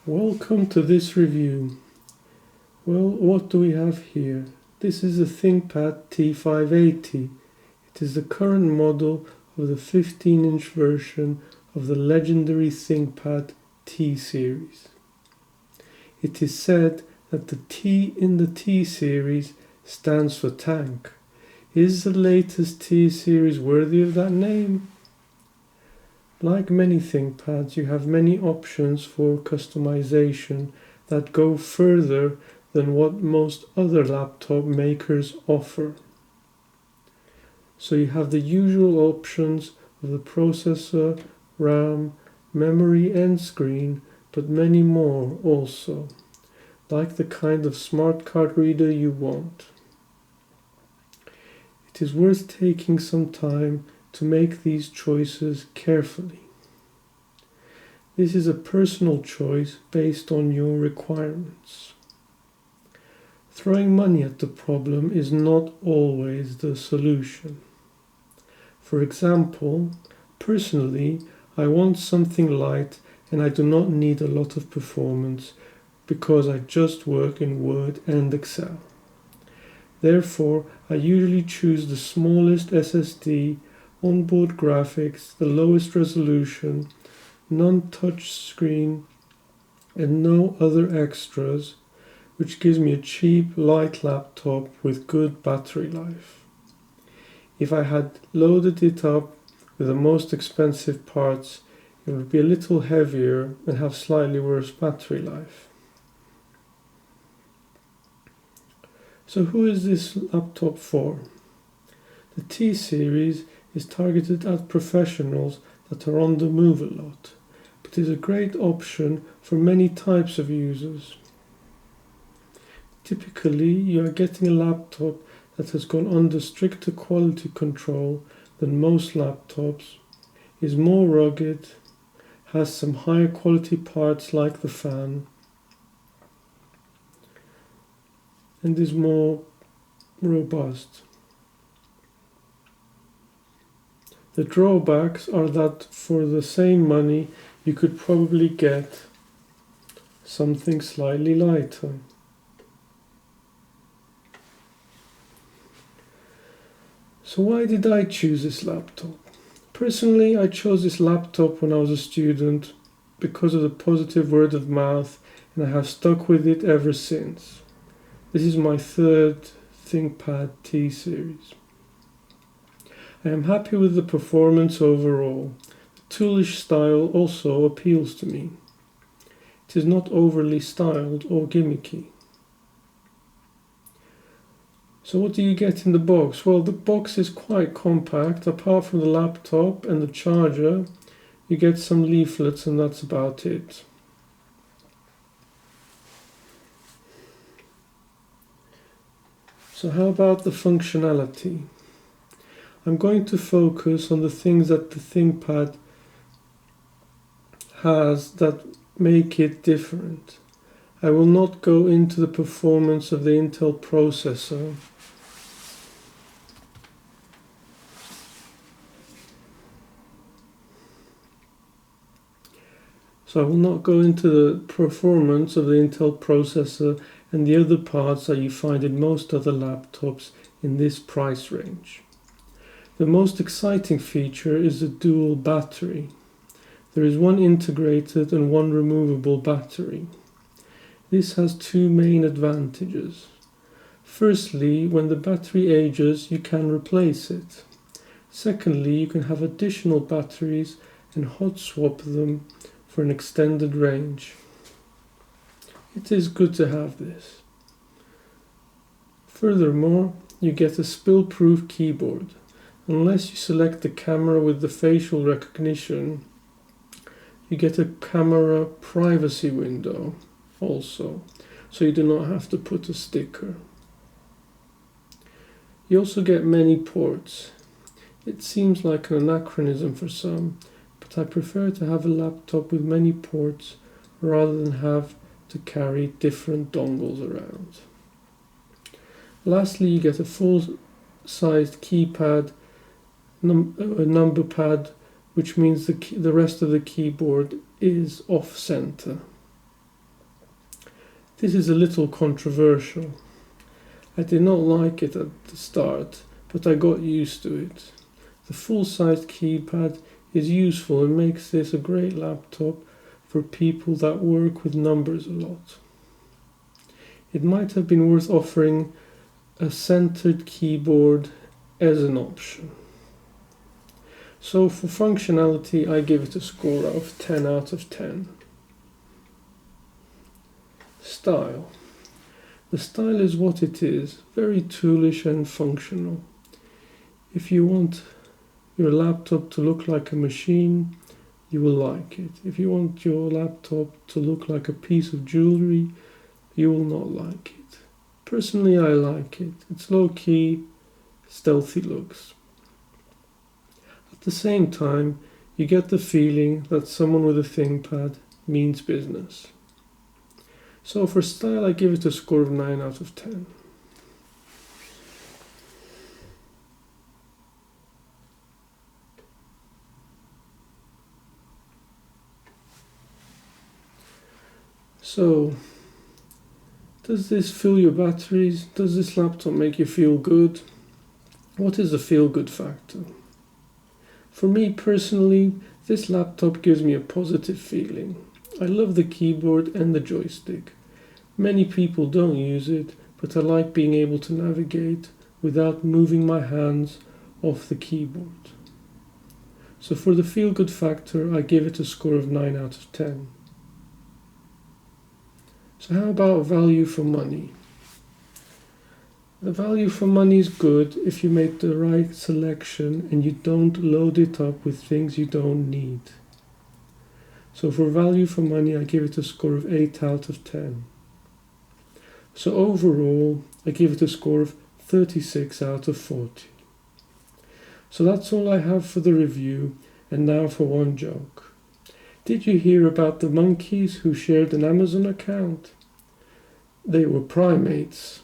Welcome to this review. Well, what do we have here? This is a ThinkPad T580. It is the current model of the 15-inch version of the legendary ThinkPad T-series. It is said that the T in the T-series stands for tank. Is the latest T-series worthy of that name? Like many ThinkPads, you have many options for customization that go further than what most other laptop makers offer. So you have the usual options of the processor, RAM, memory and screen, but many more also, like the kind of smart card reader you want. It is worth taking some time to make these choices carefully. This is a personal choice based on your requirements. Throwing money at the problem is not always the solution. For example, personally, I want something light and I do not need a lot of performance because I just work in Word and Excel. Therefore, I usually choose the smallest SSD, onboard graphics, the lowest resolution, non-touch screen, and no other extras, which gives me a cheap, light laptop with good battery life. If I had loaded it up with the most expensive parts, it would be a little heavier and have slightly worse battery life. So who is this laptop for? The T-series is targeted at professionals that are on the move a lot, but is a great option for many types of users. Typically, you are getting a laptop that has gone under stricter quality control than most laptops, is more rugged, has some higher quality parts like the fan, and is more robust. The drawbacks are that for the same money you could probably get something slightly lighter. So why did I choose this laptop? Personally, I chose this laptop when I was a student because of the positive word of mouth, and I have stuck with it ever since. This is my third ThinkPad T-series. I am happy with the performance overall. The toolish style also appeals to me. It is not overly styled or gimmicky. So what do you get in the box? Well, the box is quite compact. Apart from the laptop and the charger, you get some leaflets and that's about it. So how about the functionality? I'm going to focus on the things that the ThinkPad has that make it different. I will not go into the performance of the Intel processor. So I will not go into the performance of the Intel processor and the other parts that you find in most other laptops in this price range. The most exciting feature is the dual battery. There is one integrated and one removable battery. This has two main advantages. Firstly, when the battery ages, you can replace it. Secondly, you can have additional batteries and hot swap them for an extended range. It is good to have this. Furthermore, you get a spill-proof keyboard. Unless you select the camera with the facial recognition, you get a camera privacy window also, so you do not have to put a sticker. You also get many ports. It seems like an anachronism for some, but I prefer to have a laptop with many ports rather than have to carry different dongles around. Lastly, you get a full-sized keypad, a number pad, which means the rest of the keyboard is off-center. This is a little controversial. I did not like it at the start, but I got used to it. The full-sized keypad is useful and makes this a great laptop for people that work with numbers a lot. It might have been worth offering a centered keyboard as an option. So for functionality, I give it a score of 10 out of 10. Style. The style is what it is, very toolish and functional. If you want your laptop to look like a machine, you will like it. If you want your laptop to look like a piece of jewelry, you will not like it. Personally, I like it. It's low-key, stealthy looks. At the same time, you get the feeling that someone with a ThinkPad means business. So for style, I give it a score of 9 out of 10. So, does this fill your batteries? Does this laptop make you feel good? What is the feel-good factor? For me personally, this laptop gives me a positive feeling. I love the keyboard and the joystick. Many people don't use it, but I like being able to navigate without moving my hands off the keyboard. So for the feel-good factor, I give it a score of 9 out of 10. So how about value for money? The value for money is good if you make the right selection and you don't load it up with things you don't need. So for value for money, I give it a score of 8 out of 10. So overall, I give it a score of 36 out of 40. So that's all I have for the review, and now for one joke. Did you hear about the monkeys who shared an Amazon account? They were primates.